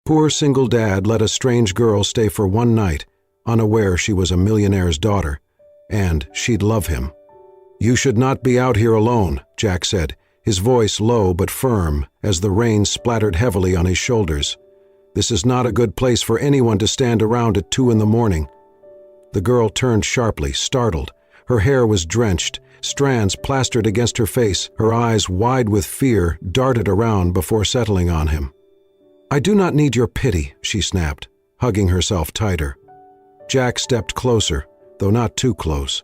Poor single dad let a strange girl stay for one night, unaware she was a millionaire's daughter, and she'd love him. "You should not be out here alone," Jack said, his voice low but firm as the rain splattered heavily on his shoulders. "This is not a good place for anyone to stand around at 2 a.m. The girl turned sharply, startled. Her hair was drenched, strands plastered against her face, her eyes wide with fear darted around before settling on him. "I do not need your pity," she snapped, hugging herself tighter. Jack stepped closer, though not too close.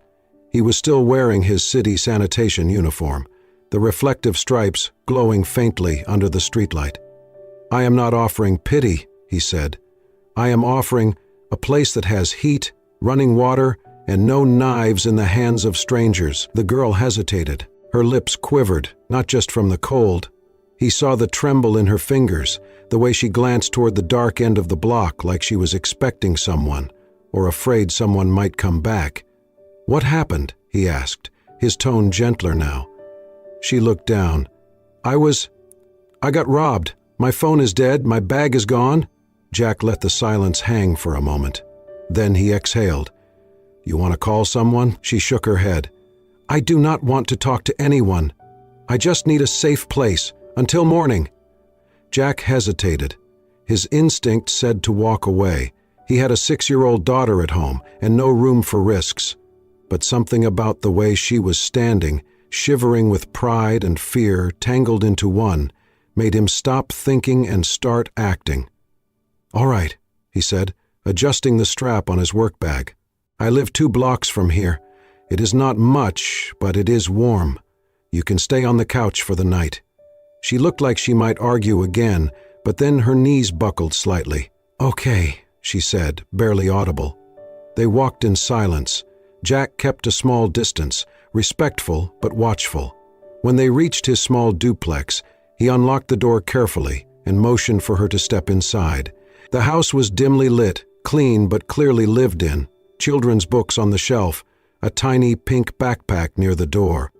He was still wearing his city sanitation uniform, the reflective stripes glowing faintly under the streetlight. "I am not offering pity," he said. "I am offering a place that has heat, running water, and no knives in the hands of strangers." The girl hesitated. Her lips quivered, not just from the cold. He saw the tremble in her fingers, the way she glanced toward the dark end of the block like she was expecting someone, or afraid someone might come back. "What happened?" he asked, his tone gentler now. She looked down. I got robbed. My phone is dead, my bag is gone." Jack let the silence hang for a moment. Then he exhaled. "You want to call someone?" She shook her head. "I do not want to talk to anyone. I just need a safe place, until morning." Jack hesitated. His instinct said to walk away. He had a 6-year-old daughter at home and no room for risks. But something about the way she was standing, shivering with pride and fear tangled into one, made him stop thinking and start acting. "All right," he said, adjusting the strap on his work bag. "I live 2 blocks from here. It is not much, but it is warm. You can stay on the couch for the night." She looked like she might argue again, but then her knees buckled slightly. "Okay," she said, barely audible. They walked in silence. Jack kept a small distance, respectful but watchful. When they reached his small duplex, he unlocked the door carefully and motioned for her to step inside. The house was dimly lit, clean but clearly lived in, children's books on the shelf, a tiny pink backpack near the door.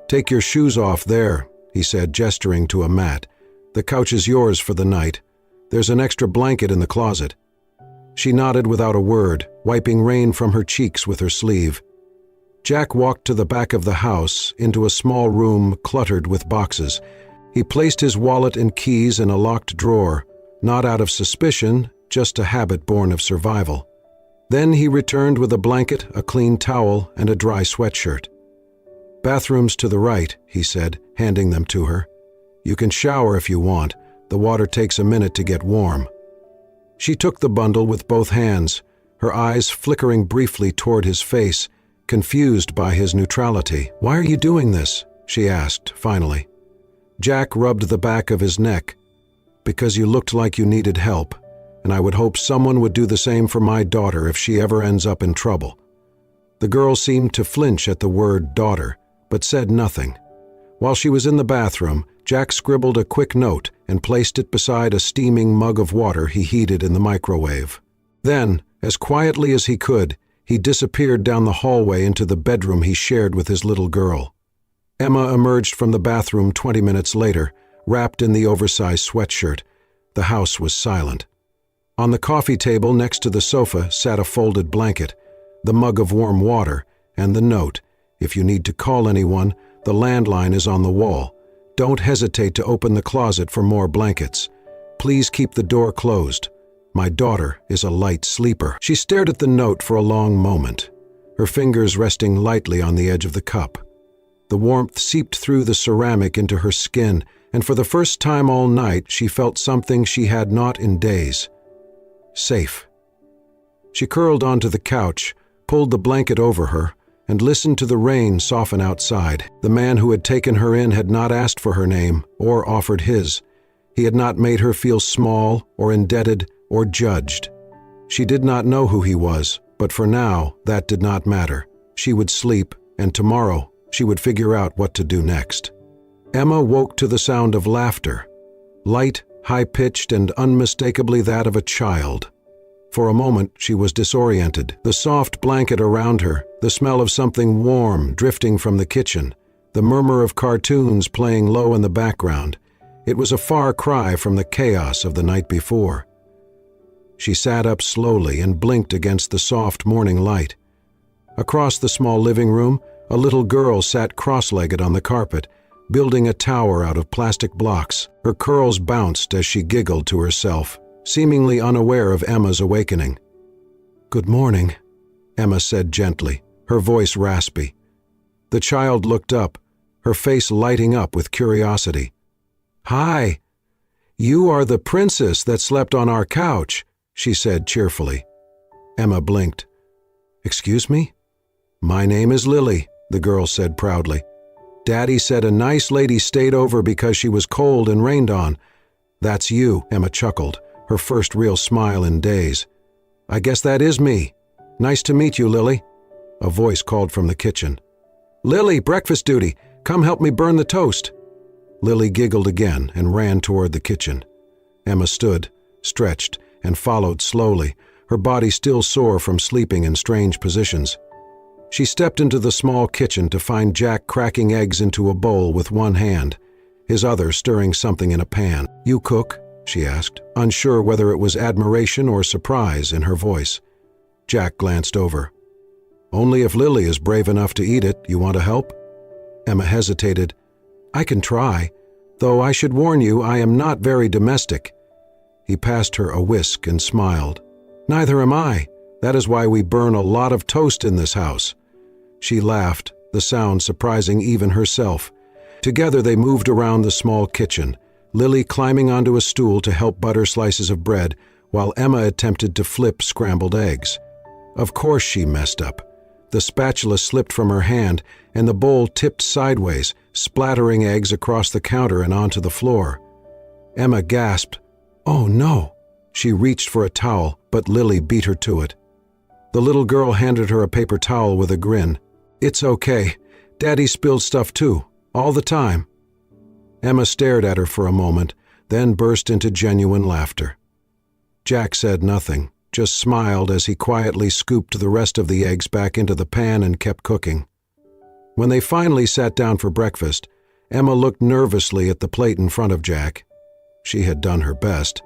"Take your shoes off there," he said, gesturing to a mat. "The couch is yours for the night. There's an extra blanket in the closet." She nodded without a word, wiping rain from her cheeks with her sleeve. Jack walked to the back of the house, into a small room cluttered with boxes. He placed his wallet and keys in a locked drawer, not out of suspicion, just a habit born of survival. Then he returned with a blanket, a clean towel, and a dry sweatshirt. "Bathrooms to the right," he said, handing them to her. "You can shower if you want. The water takes a minute to get warm." She took the bundle with both hands, her eyes flickering briefly toward his face, confused by his neutrality. "Why are you doing this?" she asked, finally. Jack rubbed the back of his neck. "Because you looked like you needed help, and I would hope someone would do the same for my daughter if she ever ends up in trouble." The girl seemed to flinch at the word daughter, but said nothing. While she was in the bathroom, Jack scribbled a quick note and placed it beside a steaming mug of water he heated in the microwave. Then, as quietly as he could, he disappeared down the hallway into the bedroom he shared with his little girl. Emma emerged from the bathroom 20 minutes later, wrapped in the oversized sweatshirt. The house was silent. On the coffee table next to the sofa sat a folded blanket, the mug of warm water, and the note. "If you need to call anyone, the landline is on the wall. Don't hesitate to open the closet for more blankets. Please keep the door closed. My daughter is a light sleeper." She stared at the note for a long moment, her fingers resting lightly on the edge of the cup. The warmth seeped through the ceramic into her skin, and for the first time all night she felt something she had not in days. Safe. She curled onto the couch, pulled the blanket over her, and listened to the rain soften outside. The man who had taken her in had not asked for her name or offered his. He had not made her feel small or indebted or judged. She did not know who he was, but for now that did not matter. She would sleep, and tomorrow she would figure out what to do next. Emma woke to the sound of laughter, light, high-pitched, and unmistakably that of a child. For a moment she was disoriented. The soft blanket around her, the smell of something warm drifting from the kitchen, the murmur of cartoons playing low in the background. It was a far cry from the chaos of the night before. She sat up slowly and blinked against the soft morning light. Across the small living room, a little girl sat cross-legged on the carpet, building a tower out of plastic blocks. Her curls bounced as she giggled to herself, seemingly unaware of Emma's awakening. "Good morning," Emma said gently, her voice raspy. The child looked up, her face lighting up with curiosity. "Hi! You are the princess that slept on our couch," she said cheerfully. Emma blinked. "Excuse me?" "My name is Lily," the girl said proudly. "Daddy said a nice lady stayed over because she was cold and rained on." "That's you," Emma chuckled, her first real smile in days. "I guess that is me. Nice to meet you, Lily." A voice called from the kitchen. "Lily, breakfast duty. Come help me burn the toast." Lily giggled again and ran toward the kitchen. Emma stood, stretched, and followed slowly, her body still sore from sleeping in strange positions. She stepped into the small kitchen to find Jack cracking eggs into a bowl with one hand, his other stirring something in a pan. "You cook?" she asked, unsure whether it was admiration or surprise in her voice. Jack glanced over. "Only if Lily is brave enough to eat it. You want to help?" Emma hesitated. "I can try, though I should warn you I am not very domestic." He passed her a whisk and smiled. "Neither am I. That is why we burn a lot of toast in this house." She laughed, the sound surprising even herself. Together they moved around the small kitchen, Lily climbing onto a stool to help butter slices of bread, while Emma attempted to flip scrambled eggs. Of course she messed up. The spatula slipped from her hand, and the bowl tipped sideways, splattering eggs across the counter and onto the floor. Emma gasped, "Oh no!" She reached for a towel, but Lily beat her to it. The little girl handed her a paper towel with a grin. "It's okay. Daddy spilled stuff too, all the time." Emma stared at her for a moment, then burst into genuine laughter. Jack said nothing, just smiled as he quietly scooped the rest of the eggs back into the pan and kept cooking. When they finally sat down for breakfast, Emma looked nervously at the plate in front of Jack. She had done her best,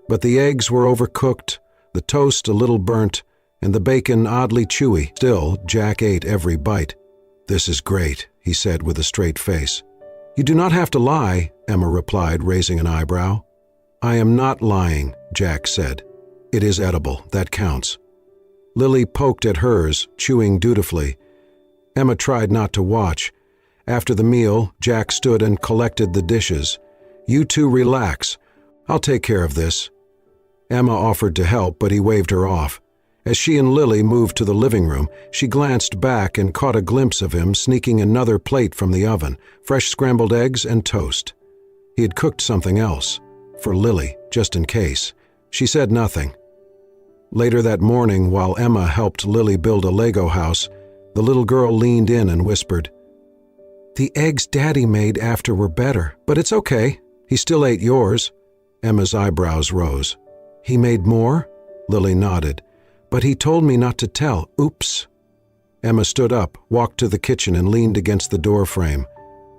but the eggs were overcooked, the toast a little burnt, and the bacon oddly chewy. Still, Jack ate every bite. "This is great," he said with a straight face. "You do not have to lie," Emma replied, raising an eyebrow. "I am not lying," Jack said. "It is edible, that counts." Lily poked at hers, chewing dutifully. Emma tried not to watch. After the meal, Jack stood and collected the dishes. "You two relax. I'll take care of this." Emma offered to help, but he waved her off. As she and Lily moved to the living room, she glanced back and caught a glimpse of him sneaking another plate from the oven, fresh scrambled eggs and toast. He had cooked something else, for Lily, just in case. She said nothing. Later that morning, while Emma helped Lily build a Lego house, the little girl leaned in and whispered, "The eggs Daddy made after were better, but it's okay. He still ate yours." Emma's eyebrows rose. "He made more?" Lily nodded. "But he told me not to tell. Oops." Emma stood up, walked to the kitchen and leaned against the door frame.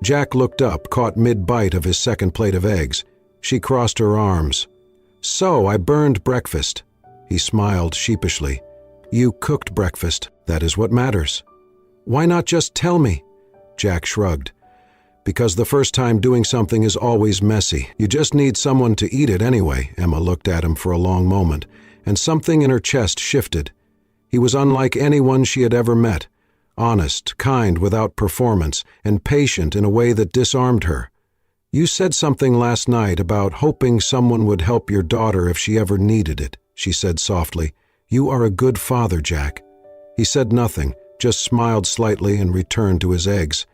Jack looked up, caught mid-bite of his second plate of eggs. She crossed her arms. "So I burned breakfast." He smiled sheepishly. "You cooked breakfast. That is what matters." "Why not just tell me?" Jack shrugged. "Because the first time doing something is always messy. You just need someone to eat it anyway." Emma looked at him for a long moment, and something in her chest shifted. He was unlike anyone she had ever met, honest, kind without performance, and patient in a way that disarmed her. "You said something last night about hoping someone would help your daughter if she ever needed it," she said softly. "You are a good father, Jack." He said nothing, just smiled slightly and returned to his eggs.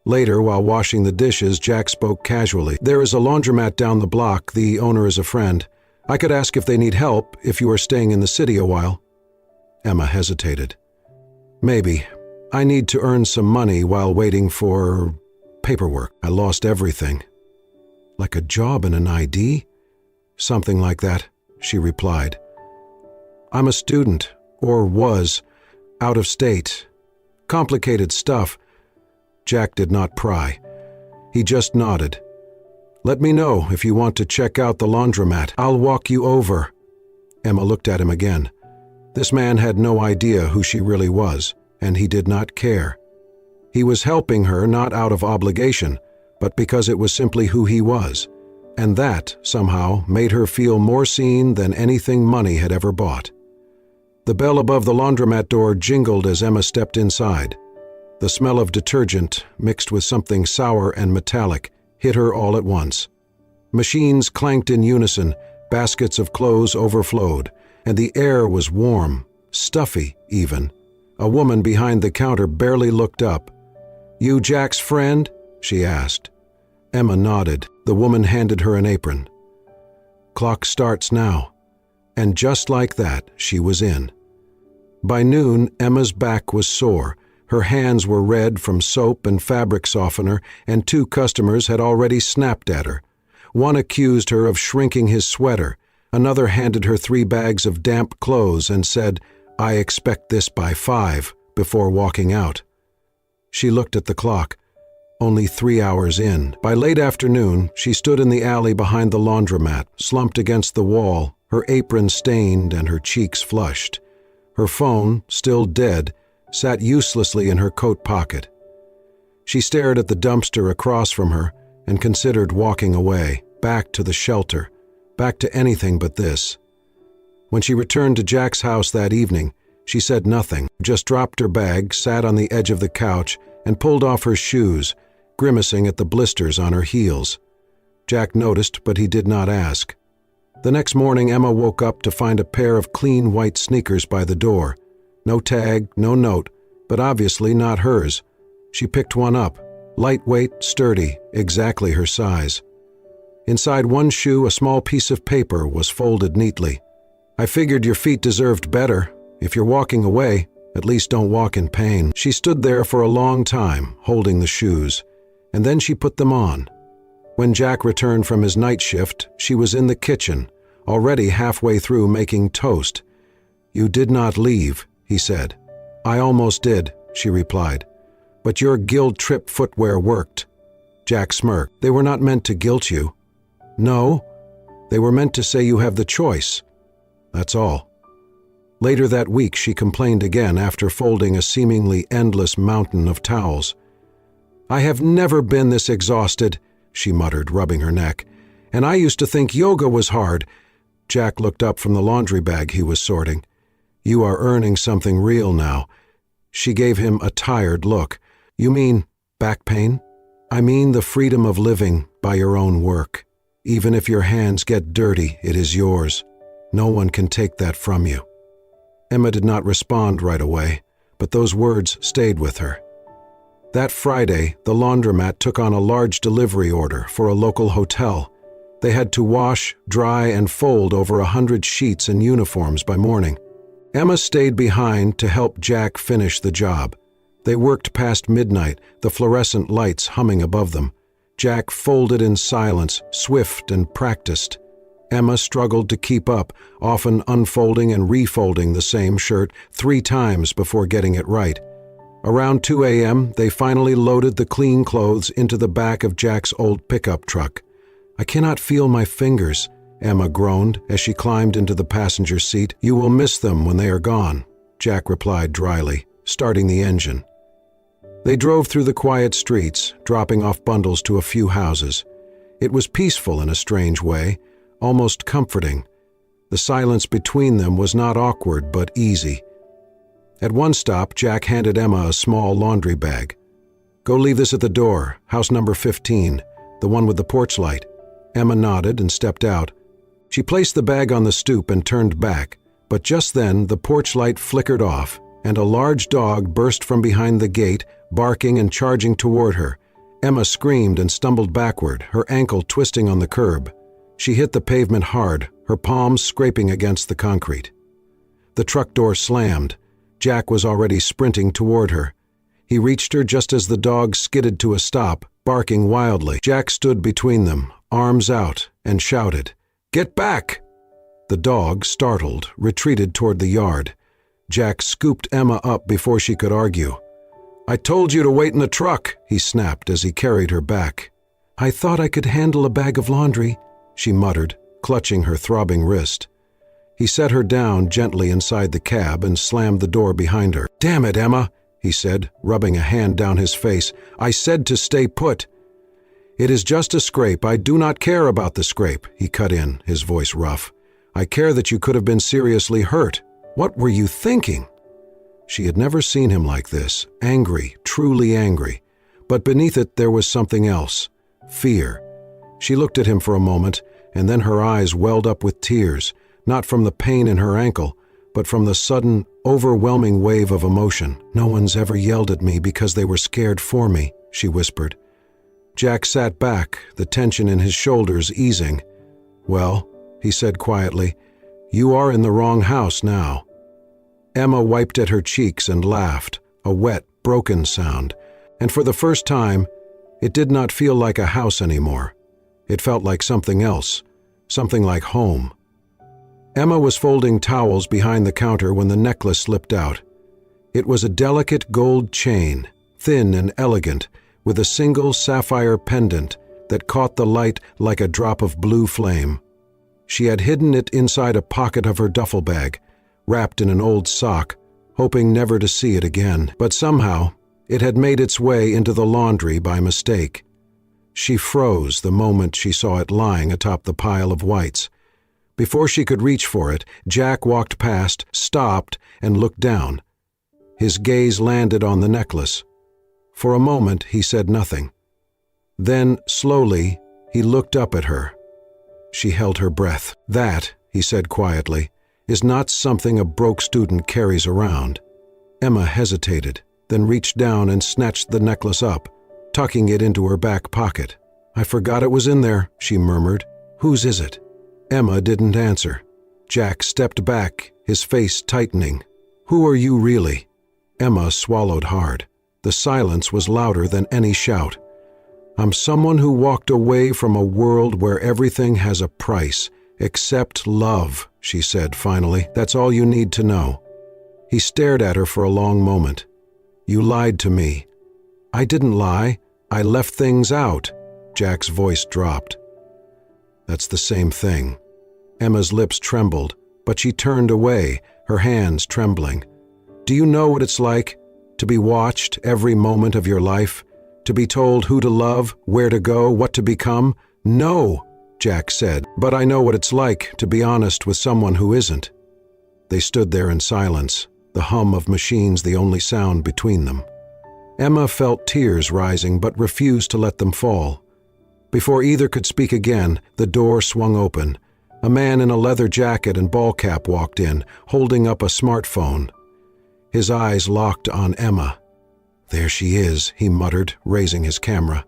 Later, while washing the dishes, Jack spoke casually. "There is a laundromat down the block. The owner is a friend. I could ask if they need help if you are staying in the city a while." Emma hesitated. "Maybe. I need to earn some money while waiting for paperwork. I lost everything." "Like a job and an ID?" "Something like that," she replied. "I'm a student, or was, out of state. Complicated stuff." Jack did not pry. He just nodded. Let me know if you want to check out the laundromat. I'll walk you over." Emma looked at him again. This man had no idea who she really was, and he did not care. He was helping her not out of obligation, but because it was simply who he was, and that, somehow, made her feel more seen than anything money had ever bought. The bell above the laundromat door jingled as Emma stepped inside. The smell of detergent, mixed with something sour and metallic, hit her all at once. Machines clanked in unison, baskets of clothes overflowed, and the air was warm, stuffy even. A woman behind the counter barely looked up. "You Jack's friend?" she asked. Emma nodded. The woman handed her an apron. "Clock starts now." And just like that, she was in. By noon, Emma's back was sore. Her hands were red from soap and fabric softener, and 2 customers had already snapped at her. One accused her of shrinking his sweater. Another handed her 3 bags of damp clothes and said, "I expect this by 5, before walking out. She looked at the clock. Only 3 hours in. By late afternoon, she stood in the alley behind the laundromat, slumped against the wall, her apron stained and her cheeks flushed. Her phone, still dead, sat uselessly in her coat pocket. She stared at the dumpster across from her and considered walking away, back to the shelter, back to anything but this. When she returned to Jack's house that evening, she said nothing, just dropped her bag, sat on the edge of the couch, and pulled off her shoes, grimacing at the blisters on her heels. Jack noticed, but he did not ask. The next morning, Emma woke up to find a pair of clean white sneakers by the door. No tag, no note, but obviously not hers. She picked one up, lightweight, sturdy, exactly her size. Inside one shoe, a small piece of paper was folded neatly. "I figured your feet deserved better. If you're walking away, at least don't walk in pain." She stood there for a long time, holding the shoes, and then she put them on. When Jack returned from his night shift, she was in the kitchen, already halfway through making toast. "You did not leave," he said. "I almost did," she replied. "But your guilt-trip footwear worked." Jack smirked. "They were not meant to guilt you." "No, they were meant to say you have the choice. That's all." Later that week, she complained again after folding a seemingly endless mountain of towels. "I have never been this exhausted," she muttered, rubbing her neck. "And I used to think yoga was hard." Jack looked up from the laundry bag he was sorting. "You are earning something real now." She gave him a tired look. "You mean back pain?" "I mean the freedom of living by your own work. Even if your hands get dirty, it is yours. No one can take that from you." Emma did not respond right away, but those words stayed with her. That Friday, the laundromat took on a large delivery order for a local hotel. They had to wash, dry, and fold over 100 sheets and uniforms by morning. Emma stayed behind to help Jack finish the job. They worked past midnight, the fluorescent lights humming above them. Jack folded in silence, swift and practiced. Emma struggled to keep up, often unfolding and refolding the same shirt 3 times before getting it right. Around 2 a.m., they finally loaded the clean clothes into the back of Jack's old pickup truck. "I cannot feel my fingers," Emma groaned as she climbed into the passenger seat. "You will miss them when they are gone," Jack replied dryly, starting the engine. They drove through the quiet streets, dropping off bundles to a few houses. It was peaceful in a strange way, almost comforting. The silence between them was not awkward but easy. At one stop, Jack handed Emma a small laundry bag. "Go leave this at the door, house number 15, the one with the porch light." Emma nodded and stepped out. She placed the bag on the stoop and turned back, but just then the porch light flickered off, and a large dog burst from behind the gate, barking and charging toward her. Emma screamed and stumbled backward, her ankle twisting on the curb. She hit the pavement hard, her palms scraping against the concrete. The truck door slammed. Jack was already sprinting toward her. He reached her just as the dog skidded to a stop, barking wildly. Jack stood between them, arms out, and shouted, "Get back!" The dog, startled, retreated toward the yard. Jack scooped Emma up before she could argue. "I told you to wait in the truck," he snapped as he carried her back. "I thought I could handle a bag of laundry," she muttered, clutching her throbbing wrist. He set her down gently inside the cab and slammed the door behind her. "Damn it, Emma," he said, rubbing a hand down his face. "I said to stay put." "It is just a scrape. I do not care about the scrape," he cut in, his voice rough. "I care that you could have been seriously hurt. What were you thinking?" She had never seen him like this, angry, truly angry. But beneath it there was something else, fear. She looked at him for a moment, and then her eyes welled up with tears, not from the pain in her ankle, but from the sudden, overwhelming wave of emotion. "No one's ever yelled at me because they were scared for me," she whispered. Jack sat back, the tension in his shoulders easing. "Well," he said quietly, "you are in the wrong house now." Emma wiped at her cheeks and laughed, a wet, broken sound, and for the first time, it did not feel like a house anymore. It felt like something else, something like home. Emma was folding towels behind the counter when the necklace slipped out. It was a delicate gold chain, thin and elegant, with a single sapphire pendant that caught the light like a drop of blue flame. She had hidden it inside a pocket of her duffel bag, wrapped in an old sock, hoping never to see it again. But somehow, it had made its way into the laundry by mistake. She froze the moment she saw it lying atop the pile of whites. Before she could reach for it, Jack walked past, stopped, and looked down. His gaze landed on the necklace. For a moment, he said nothing. Then, slowly, he looked up at her. She held her breath. "That," he said quietly, "is not something a broke student carries around." Emma hesitated, then reached down and snatched the necklace up, tucking it into her back pocket. "I forgot it was in there," she murmured. "Whose is it?" Emma didn't answer. Jack stepped back, his face tightening. "Who are you really?" Emma swallowed hard. The silence was louder than any shout. "I'm someone who walked away from a world where everything has a price, except love," she said finally. "That's all you need to know." He stared at her for a long moment. "You lied to me." "I didn't lie. I left things out." Jack's voice dropped. "That's the same thing." Emma's lips trembled, but she turned away, her hands trembling. "Do you know what it's like? To be watched every moment of your life? To be told who to love, where to go, what to become? No, Jack said, but I know what it's like to be honest with someone who isn't. They stood there in silence, the hum of machines the only sound between them. Emma felt tears rising but refused to let them fall. Before either could speak again, the door swung open. A man in a leather jacket and ball cap walked in, holding up a smartphone. His eyes locked on Emma. "There she is," he muttered, raising his camera.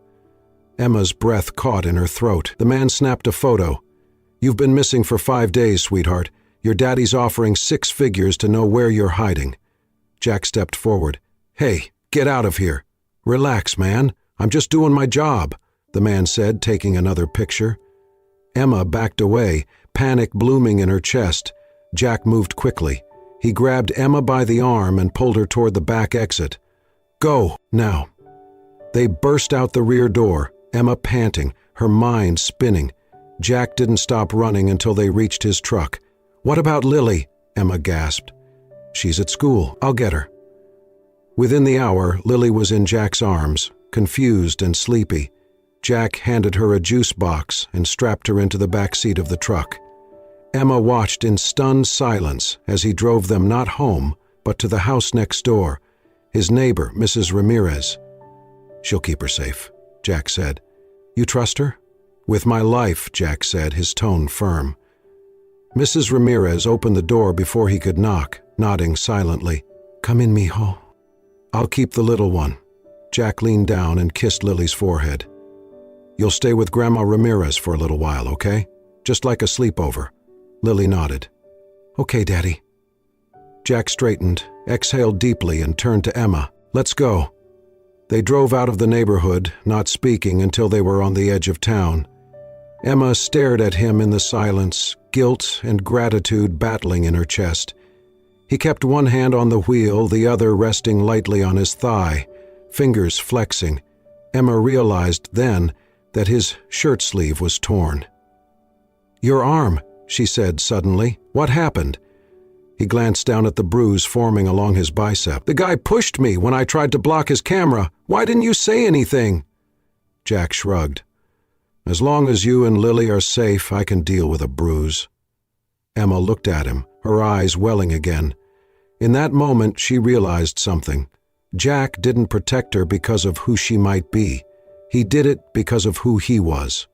Emma's breath caught in her throat. The man snapped a photo. "You've been missing for 5 days, sweetheart. Your daddy's offering 6 figures to know where you're hiding." Jack stepped forward. "Hey, get out of here." "Relax, man. I'm just doing my job," the man said, taking another picture. Emma backed away, panic blooming in her chest. Jack moved quickly. He grabbed Emma by the arm and pulled her toward the back exit. "Go, now." They burst out the rear door, Emma panting, her mind spinning. Jack didn't stop running until they reached his truck. "What about Lily?" Emma gasped. "She's at school. I'll get her." Within the hour, Lily was in Jack's arms, confused and sleepy. Jack handed her a juice box and strapped her into the back seat of the truck. Emma watched in stunned silence as he drove them not home, but to the house next door, his neighbor, Mrs. Ramirez. "She'll keep her safe," Jack said. "You trust her?" "With my life," Jack said, his tone firm. Mrs. Ramirez opened the door before he could knock, nodding silently. "Come in, mijo." "I'll keep the little one." Jack leaned down and kissed Lily's forehead. "You'll stay with Grandma Ramirez for a little while, okay? Just like a sleepover." Lily nodded. "Okay, Daddy." Jack straightened, exhaled deeply, and turned to Emma. "Let's go." They drove out of the neighborhood, not speaking until they were on the edge of town. Emma stared at him in the silence, guilt and gratitude battling in her chest. He kept one hand on the wheel, the other resting lightly on his thigh, fingers flexing. Emma realized then that his shirt sleeve was torn. "Your arm," she said suddenly. "What happened?" He glanced down at the bruise forming along his bicep. "The guy pushed me when I tried to block his camera. Why didn't you say anything?" Jack shrugged. "As long as you and Lily are safe, I can deal with a bruise." Emma looked at him, her eyes welling again. In that moment, she realized something. Jack didn't protect her because of who she might be. He did it because of who he was.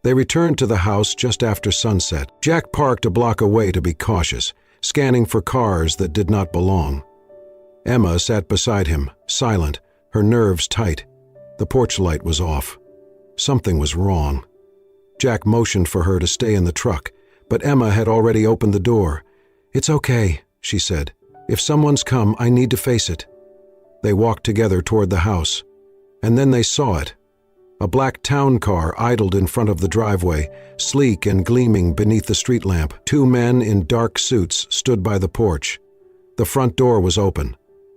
They returned to the house just after sunset. Jack parked a block away to be cautious, scanning for cars that did not belong. Emma sat beside him, silent, her nerves tight. The porch light was off. Something was wrong. Jack motioned for her to stay in the truck, but Emma had already opened the door. "It's okay," she said. "If someone's come, I need to face it." They walked together toward the house. And then they saw it. A black town car idled in front of the driveway, sleek and gleaming beneath the street lamp. Two men in dark suits stood by the porch. The front door was open.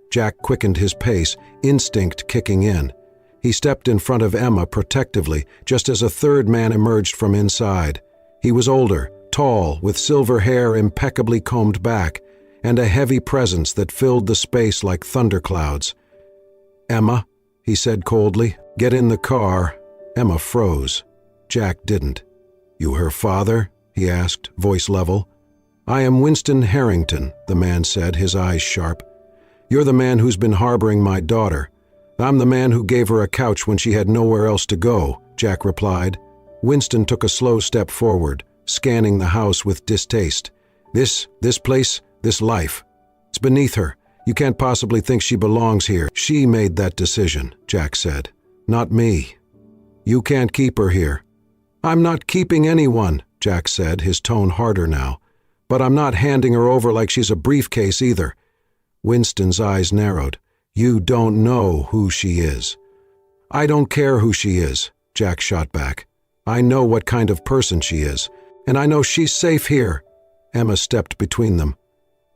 Jack quickened his pace, instinct kicking in. He stepped in front of Emma protectively, just as a third man emerged from inside. He was older, tall, with silver hair impeccably combed back, and a heavy presence that filled the space like thunderclouds. "Emma," he said coldly, "get in the car." Emma froze. Jack didn't. "You her father?" he asked, voice level. "I am Winston Harrington," the man said, his eyes sharp. "You're the man who's been harboring my daughter. I'm the man who gave her a couch when she had nowhere else to go," Jack replied. Winston took a slow step forward, scanning the house with distaste. This place, this life. It's beneath her. You can't possibly think she belongs here." "She made that decision," Jack said. "Not me. You can't keep her here." "I'm not keeping anyone," Jack said, his tone harder now. "But I'm not handing her over like she's a briefcase either." Winston's eyes narrowed. "You don't know who she is." "I don't care who she is," Jack shot back. "I know what kind of person she is, and I know she's safe here." Emma stepped between them,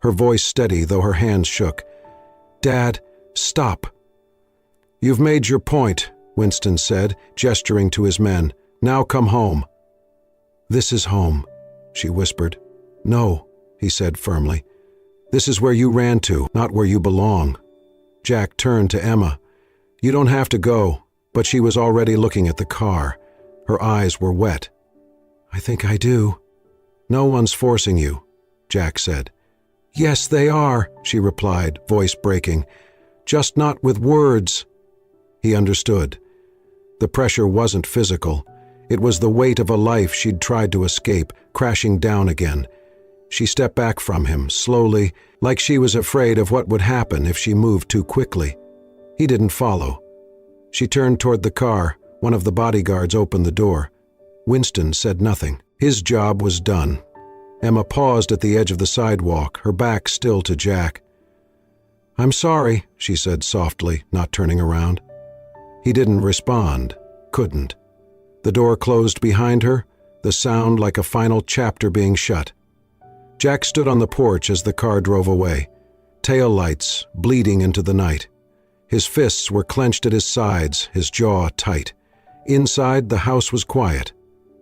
her voice steady though her hands shook. "Dad, stop." "You've made your point," Winston said, gesturing to his men. "Now come home." "This is home," she whispered. "No," he said firmly. "This is where you ran to, not where you belong." Jack turned to Emma. "You don't have to go," but she was already looking at the car. Her eyes were wet. "I think I do." "No one's forcing you," Jack said. "Yes, they are," she replied, voice breaking. "Just not with words." He understood. The pressure wasn't physical. It was the weight of a life she'd tried to escape, crashing down again. She stepped back from him, slowly, like she was afraid of what would happen if she moved too quickly. He didn't follow. She turned toward the car. One of the bodyguards opened the door. Winston said nothing. His job was done. Emma paused at the edge of the sidewalk, her back still to Jack. "I'm sorry," she said softly, not turning around. He didn't respond, couldn't. The door closed behind her, the sound like a final chapter being shut. Jack stood on the porch as the car drove away, tail lights bleeding into the night. His fists were clenched at his sides, his jaw tight. Inside, the house was quiet,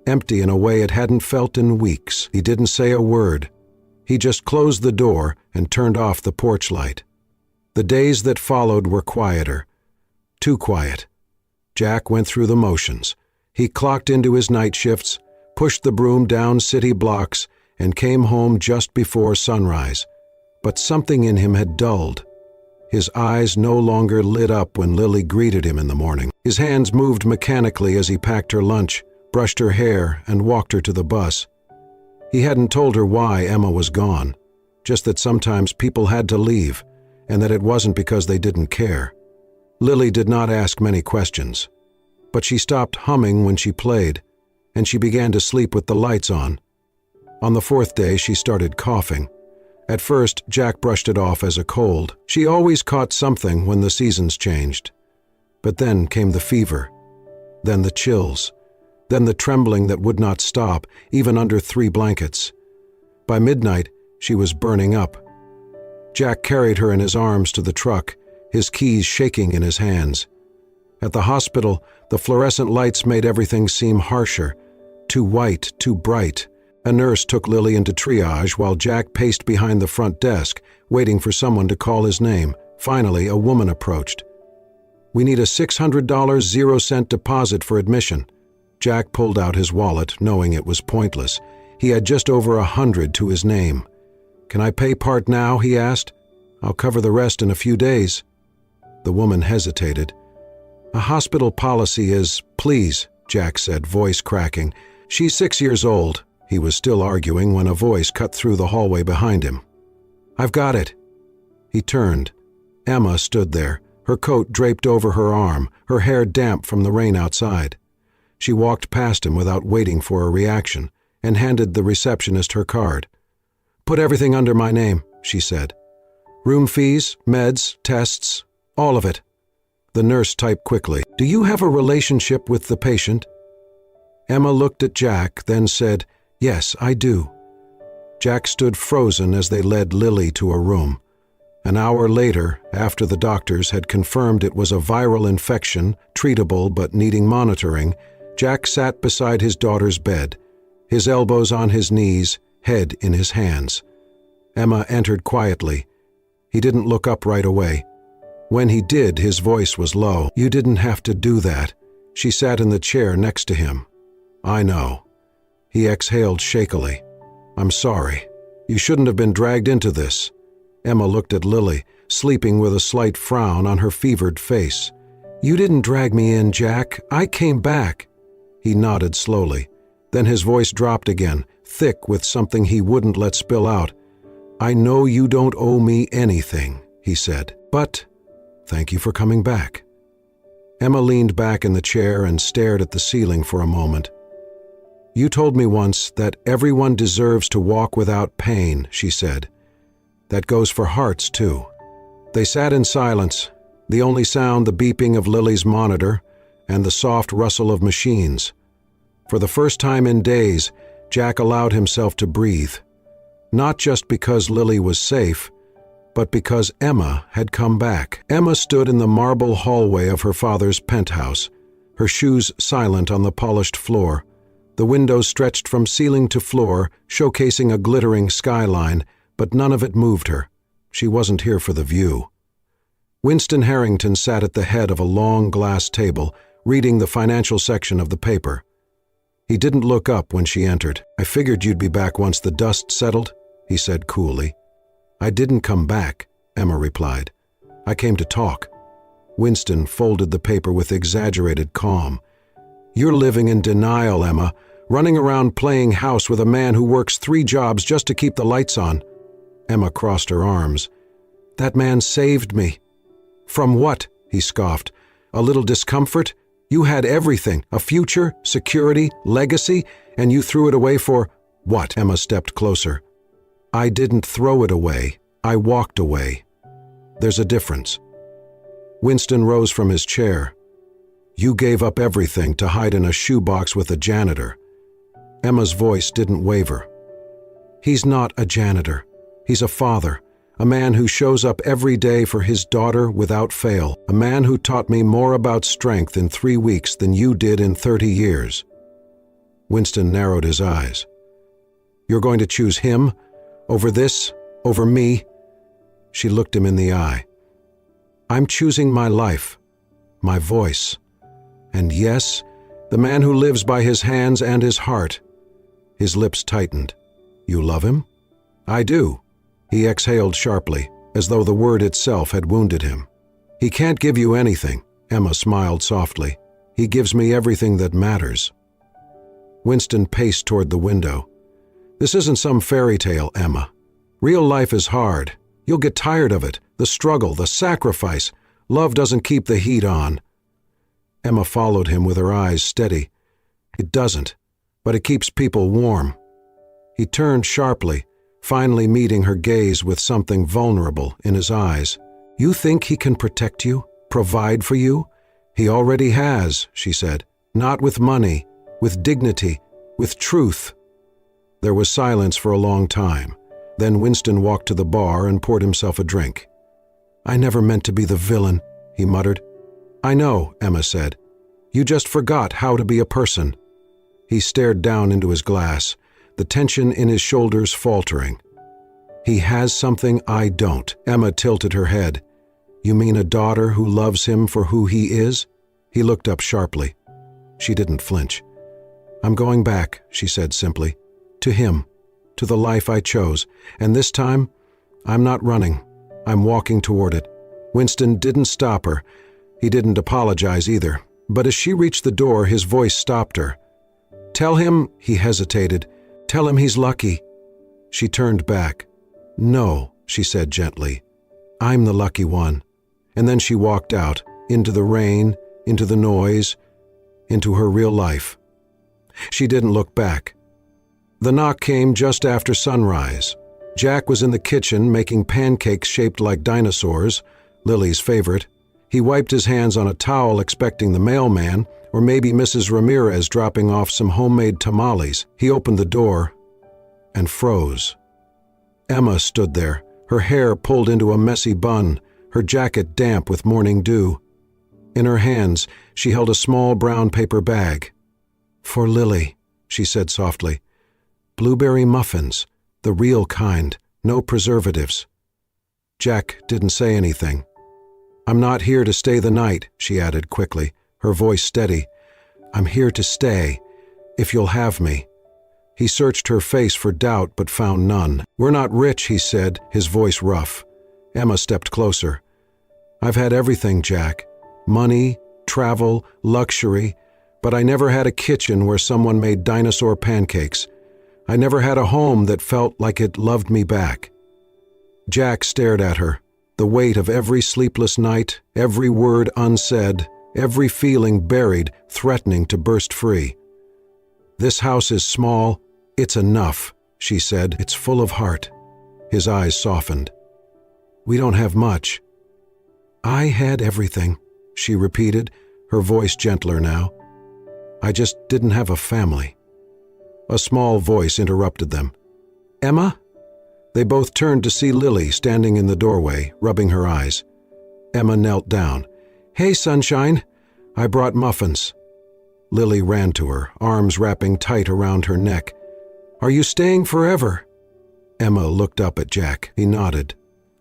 empty in a way it hadn't felt in weeks. He didn't say a word. He just closed the door and turned off the porch light. The days that followed were quieter. Too quiet. Jack went through the motions. He clocked into his night shifts, pushed the broom down city blocks, and came home just before sunrise. But something in him had dulled. His eyes no longer lit up when Lily greeted him in the morning. His hands moved mechanically as he packed her lunch, brushed her hair, and walked her to the bus. He hadn't told her why Emma was gone, just that sometimes people had to leave, and that it wasn't because they didn't care. Lily did not ask many questions, but she stopped humming when she played, and she began to sleep with the lights on. On the fourth day, she started coughing. At first, Jack brushed it off as a cold. She always caught something when the seasons changed. But then came the fever, then the chills, then the trembling that would not stop, even under 3 blankets. By midnight, she was burning up. Jack carried her in his arms to the truck, his keys shaking in his hands. At the hospital, the fluorescent lights made everything seem harsher. Too white, too bright. A nurse took Lily into triage while Jack paced behind the front desk, waiting for someone to call his name. Finally, a woman approached. "We need a $600 0-cent deposit for admission." Jack pulled out his wallet, knowing it was pointless. He had just over $100 to his name. "Can I pay part now?" he asked. "I'll cover the rest in a few days." The woman hesitated. "A hospital policy is, please," Jack said, voice cracking. "She's 6 years old." He was still arguing when a voice cut through the hallway behind him. "I've got it." He turned. Emma stood there, her coat draped over her arm, her hair damp from the rain outside. She walked past him without waiting for a reaction and handed the receptionist her card. "Put everything under my name," she said. "Room fees, meds, tests, all of it." The nurse typed quickly. "Do you have a relationship with the patient?" Emma looked at Jack, then said, "Yes, I do." Jack stood frozen as they led Lily to a room. An hour later, after the doctors had confirmed it was a viral infection, treatable but needing monitoring, Jack sat beside his daughter's bed, his elbows on his knees, head in his hands. Emma entered quietly. He didn't look up right away. When he did, his voice was low. "You didn't have to do that." She sat in the chair next to him. "I know." He exhaled shakily. "I'm sorry. You shouldn't have been dragged into this." Emma looked at Lily, sleeping with a slight frown on her fevered face. "You didn't drag me in, Jack. I came back." He nodded slowly. Then his voice dropped again, thick with something he wouldn't let spill out. "I know you don't owe me anything," he said. "But thank you for coming back." Emma leaned back in the chair and stared at the ceiling for a moment. "You told me once that everyone deserves to walk without pain," she said. "That goes for hearts, too." They sat in silence, the only sound the beeping of Lily's monitor and the soft rustle of machines. For the first time in days, Jack allowed himself to breathe. Not just because Lily was safe, but because Emma had come back. Emma stood in the marble hallway of her father's penthouse, her shoes silent on the polished floor. The windows stretched from ceiling to floor, showcasing a glittering skyline, but none of it moved her. She wasn't here for the view. Winston Harrington sat at the head of a long glass table, reading the financial section of the paper. He didn't look up when she entered. "I figured you'd be back once the dust settled," he said coolly. "I didn't come back," Emma replied. "I came to talk." Winston folded the paper with exaggerated calm. "You're living in denial, Emma, running around playing house with a man who works 3 jobs just to keep the lights on." Emma crossed her arms. "That man saved me." "From what?" he scoffed. "A little discomfort? You had everything, a future, security, legacy, and you threw it away for—" "What?" Emma stepped closer. "I didn't throw it away. I walked away. There's a difference." Winston rose from his chair. "You gave up everything to hide in a shoebox with a janitor." Emma's voice didn't waver. "He's not a janitor. He's a father, a man who shows up every day for his daughter without fail, a man who taught me more about strength in 3 weeks than you did in 30 years. Winston narrowed his eyes. "You're going to choose him? Over this? Over me?" She looked him in the eye. "I'm choosing my life, my voice. And yes, the man who lives by his hands and his heart." His lips tightened. "You love him?" "I do." He exhaled sharply, as though the word itself had wounded him. "He can't give you anything," Emma smiled softly. "He gives me everything that matters." Winston paced toward the window. "This isn't some fairy tale, Emma. Real life is hard. You'll get tired of it, the struggle, the sacrifice. Love doesn't keep the heat on." Emma followed him with her eyes steady. "It doesn't, but it keeps people warm." He turned sharply, finally meeting her gaze with something vulnerable in his eyes. "You think he can protect you, provide for you? He already has," she said. "Not with money, with dignity, with truth." There was silence for a long time. Then Winston walked to the bar and poured himself a drink. "I never meant to be the villain," he muttered. "I know," Emma said. "You just forgot how to be a person." He stared down into his glass, the tension in his shoulders faltering. "He has something I don't." Emma tilted her head. "You mean a daughter who loves him for who he is?" He looked up sharply. She didn't flinch. "I'm going back," she said simply. "To him, to the life I chose. And this time, I'm not running. I'm walking toward it." Winston didn't stop her. He didn't apologize either. But as she reached the door, his voice stopped her. "Tell him," he hesitated. "Tell him he's lucky." She turned back. "No," she said gently. "I'm the lucky one." And then she walked out, into the rain, into the noise, into her real life. She didn't look back. The knock came just after sunrise. Jack was in the kitchen making pancakes shaped like dinosaurs, Lily's favorite. He wiped his hands on a towel expecting the mailman, or maybe Mrs. Ramirez dropping off some homemade tamales. He opened the door and froze. Emma stood there, her hair pulled into a messy bun, her jacket damp with morning dew. In her hands, she held a small brown paper bag. "For Lily," she said softly. "Blueberry muffins, the real kind, no preservatives." Jack didn't say anything. "I'm not here to stay the night," she added quickly, her voice steady. "I'm here to stay, if you'll have me." He searched her face for doubt but found none. "We're not rich," he said, his voice rough. Emma stepped closer. "I've had everything, Jack. Money, travel, luxury, but I never had a kitchen where someone made dinosaur pancakes. I never had a home that felt like it loved me back." Jack stared at her, the weight of every sleepless night, every word unsaid, every feeling buried, threatening to burst free. "This house is small. It's enough," she said. "It's full of heart." His eyes softened. "We don't have much." "I had everything," she repeated, her voice gentler now. "I just didn't have a family." A small voice interrupted them. "Emma?" They both turned to see Lily standing in the doorway, rubbing her eyes. Emma knelt down. "Hey, sunshine. I brought muffins." Lily ran to her, arms wrapping tight around her neck. "Are you staying forever?" Emma looked up at Jack. He nodded.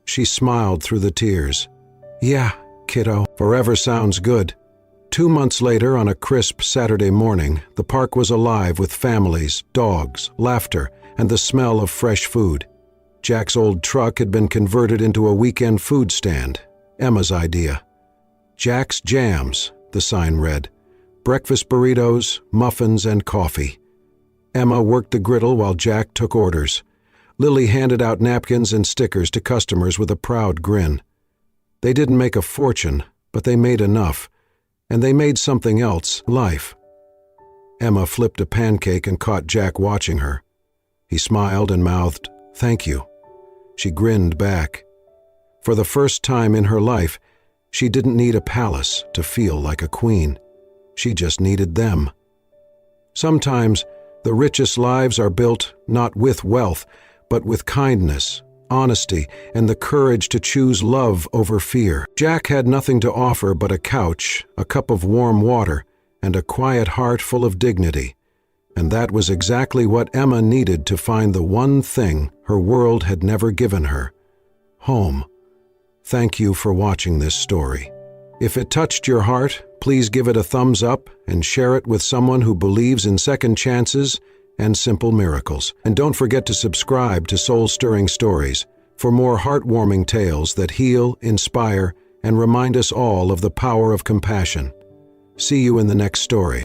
She smiled through the tears. "Yeah, kiddo. Forever sounds good." 2 months later, on a crisp Saturday morning, the park was alive with families, dogs, laughter, and the smell of fresh food. Jack's old truck had been converted into a weekend food stand. Emma's idea. "Jack's Jams," the sign read. "Breakfast burritos, muffins, and coffee." Emma worked the griddle while Jack took orders. Lily handed out napkins and stickers to customers with a proud grin. They didn't make a fortune, but they made enough. And they made something else, life. Emma flipped a pancake and caught Jack watching her. He smiled and mouthed, "Thank you." She grinned back. For the first time in her life, she didn't need a palace to feel like a queen. She just needed them. Sometimes, the richest lives are built not with wealth, but with kindness, honesty, and the courage to choose love over fear. Jack had nothing to offer but a couch, a cup of warm water, and a quiet heart full of dignity. And that was exactly what Emma needed to find the one thing her world had never given her: home. Thank you for watching this story. If it touched your heart, please give it a thumbs up and share it with someone who believes in second chances and simple miracles. And don't forget to subscribe to Soul Stirring Stories for more heartwarming tales that heal, inspire, and remind us all of the power of compassion. See you in the next story.